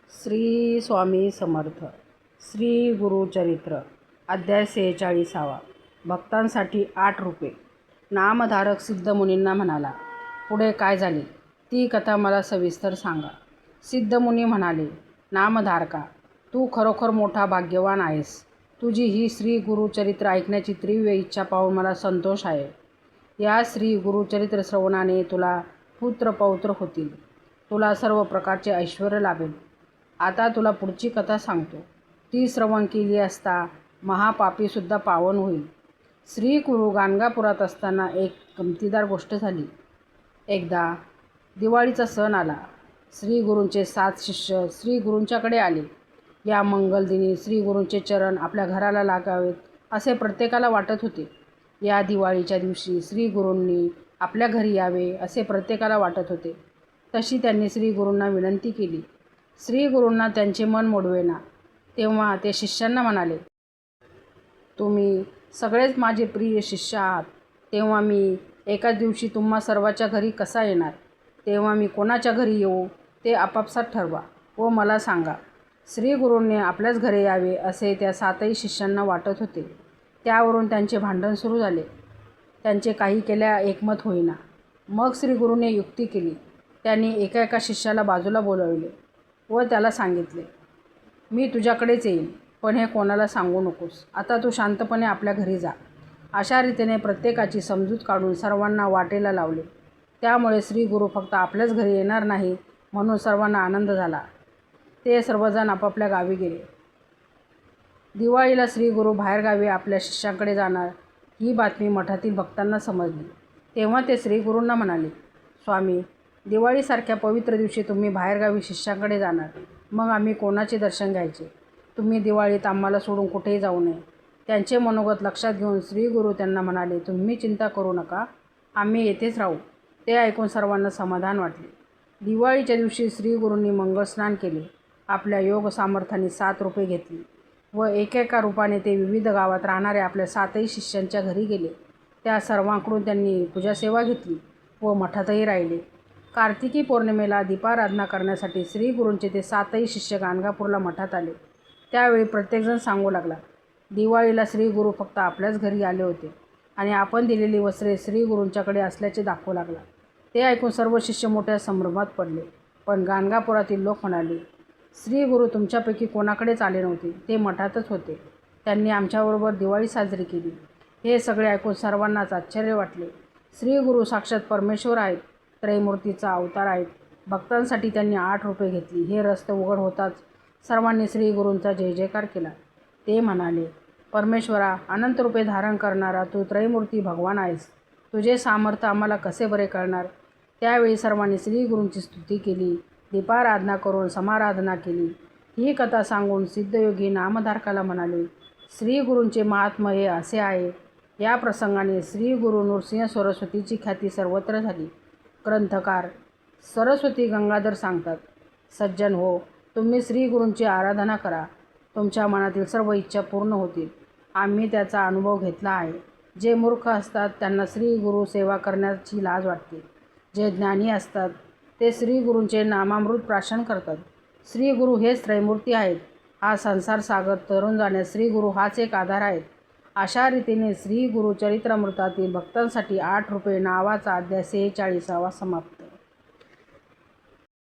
श्री स्वामी समर्थ. श्री गुरुचरित्र अध्याय 46. भक्तांसाठी 8 रुपये. नामधारक सिद्धमुनींना म्हणाला, पुढे काय झाले ती कथा मला सविस्तर सांगा. सिद्धमुनी म्हणाले, नामधारका, तू खरोखर मोठा भाग्यवान आहेस. तुझी ही श्री गुरुचरित्र ऐकण्याची तीव्र इच्छा पाहून मला संतोष आहे. या श्री गुरुचरित्र श्रवणाने तुला पुत्र पौत्र होतील. तुला सर्व प्रकारचे ऐश्वर्य लाभेल. आता तुला पुढची कथा सांगतो. ती श्रवण केली असता महापापीसुद्धा पावन होईल. श्री गुरु गाणगापुरात असताना एक गमतीदार गोष्ट झाली. एकदा दिवाळीचा सण आला. श्री गुरूंचे 7 शिष्य श्री गुरूंच्याकडे आले. या मंगलदिनी श्री गुरूंचे चरण आपल्या घराला लागावेत असे प्रत्येकाला वाटत होते. या दिवाळीच्या दिवशी श्री गुरूंनी आपल्या घरी यावे असे प्रत्येकाला वाटत होते. तशी त्यांनी श्री गुरूंना विनंती केली. श्री गुरूंना त्यांचे मन मोडवेना. तेव्हा ते शिष्यांना म्हणाले, तुम्ही सगळेच माझे प्रिय शिष्य आहात. तेव्हा मी एकाच दिवशी तुम्हा सर्वांच्या घरी कसा येणार? तेव्हा मी कोणाच्या घरी येऊ ते आपापसात ठरवा व मला सांगा. श्री गुरूंनी आपल्याच घरी यावे असे त्या 7ही शिष्यांना वाटत होते. त्यावरून त्यांचे भांडण सुरू झाले. त्यांचे काही केल्या एकमत होईना. मग श्री गुरूंनी युक्ती केली. त्यांनी एका शिष्याला बाजूला बोलवले व त्याला सांगितले, मी तुझ्याकडेच येईन, पण हे कोणाला सांगू नकोस. आता तू शांतपणे आपल्या घरी जा. अशा रीतीने प्रत्येकाची समजूत काढून सर्वांना वाटेला लावले. त्यामुळे श्री गुरु फक्त आपल्याच घरी येणार नाही म्हणून सर्वांना आनंद झाला. ते सर्वजण आपापल्या गावी गेले. दिवाळीला श्री गुरु बाहेरगावी आपल्या शिष्यांकडे जाणार ही बातमी मठातील भक्तांना समजली. तेव्हा ते श्री गुरूंना म्हणाले, स्वामी, दिवाळीसारख्या पवित्र दिवशी तुम्ही बाहेरगावी शिष्यांकडे जाणार, मग आम्ही कोणाचे दर्शन घ्यायचे? तुम्ही दिवाळीत आम्हाला सोडून कुठेही जाऊ नये. त्यांचे मनोगत लक्षात घेऊन श्री गुरु त्यांना म्हणाले, तुम्ही चिंता करू नका, आम्ही येथेच राहू. ते ऐकून सर्वांना समाधान वाटले. दिवाळीच्या दिवशी श्री गुरूंनी मंगळस्नान केले. आपल्या योग सामर्थ्याने 7 रुपये घेतली व एकेका रूपाने ते विविध गावात राहणाऱ्या आपल्या 7ही शिष्यांच्या घरी गेले. त्या सर्वांकडून त्यांनी पूजासेवा घेतली व मठातही राहिले. कार्तिकी पौर्णिमेला दीपाराधना करण्यासाठी श्री गुरूंचे ते 7ही शिष्य गाणगापूरला मठात आले. त्यावेळी प्रत्येकजण सांगू लागला, दिवाळीला श्री गुरु फक्त आपल्याच घरी आले होते आणि आपण दिलेली वस्त्रे श्री गुरूंच्याकडे असल्याचे दाखवू लागला. ते ऐकून सर्व शिष्य मोठ्या संभ्रमात पडले. पण गाणगापुरातील लोक म्हणाले, श्री गुरु तुमच्यापैकी कोणाकडेच आले नव्हते, ते मठातच होते. त्यांनी आमच्याबरोबर दिवाळी साजरी केली. हे सगळे ऐकून सर्वांनाच आश्चर्य वाटले. श्री गुरु साक्षात परमेश्वर आहेत, त्रैमूर्तीचा अवतार आहेत. भक्तांसाठी त्यांनी 8 रुपये घेतली. हे रस्ते उघड होताच सर्वांनी श्री गुरूंचा जय जयकार केला. ते म्हणाले, परमेश्वरा, अनंत रूपे धारण करणारा तू त्रैमूर्ती भगवान आहेस. तुझे सामर्थ्य आम्हाला कसे बरे कळणार? त्यावेळी सर्वांनी श्री गुरूंची स्तुती केली, दीपाराधना करून समाराधना केली. ही कथा सांगून सिद्धयोगी नामधारकाला म्हणाले, श्री गुरूंचे महात्म्य हे असे आहे. या प्रसंगाने श्री गुरु नृसिंह सरस्वतीची ख्याती सर्वत्र झाली. ग्रंथकार सरस्वती गंगाधर सांगतात, सज्जन हो, तुम्ही श्री गुरूंची आराधना करा. तुमच्या मनातील सर्व इच्छा पूर्ण होतील. आम्ही त्याचा अनुभव घेतला आहे. जे मूर्ख असतात त्यांना श्री गुरु सेवा करण्याची लाज वाटते. जे ज्ञानी असतात ते श्री गुरूंचे नामामृत प्राशन करतात. श्री गुरु हेच त्रैमूर्ती आहेत. हा संसार सागर तरून जाण्यास श्री गुरु हाच एक आधार आहेत. अशा रीतीने श्री गुरु चरित्रामृतातील भक्तांसाठी 8 रुपये नावाचा अध्याय 46 समाप्त.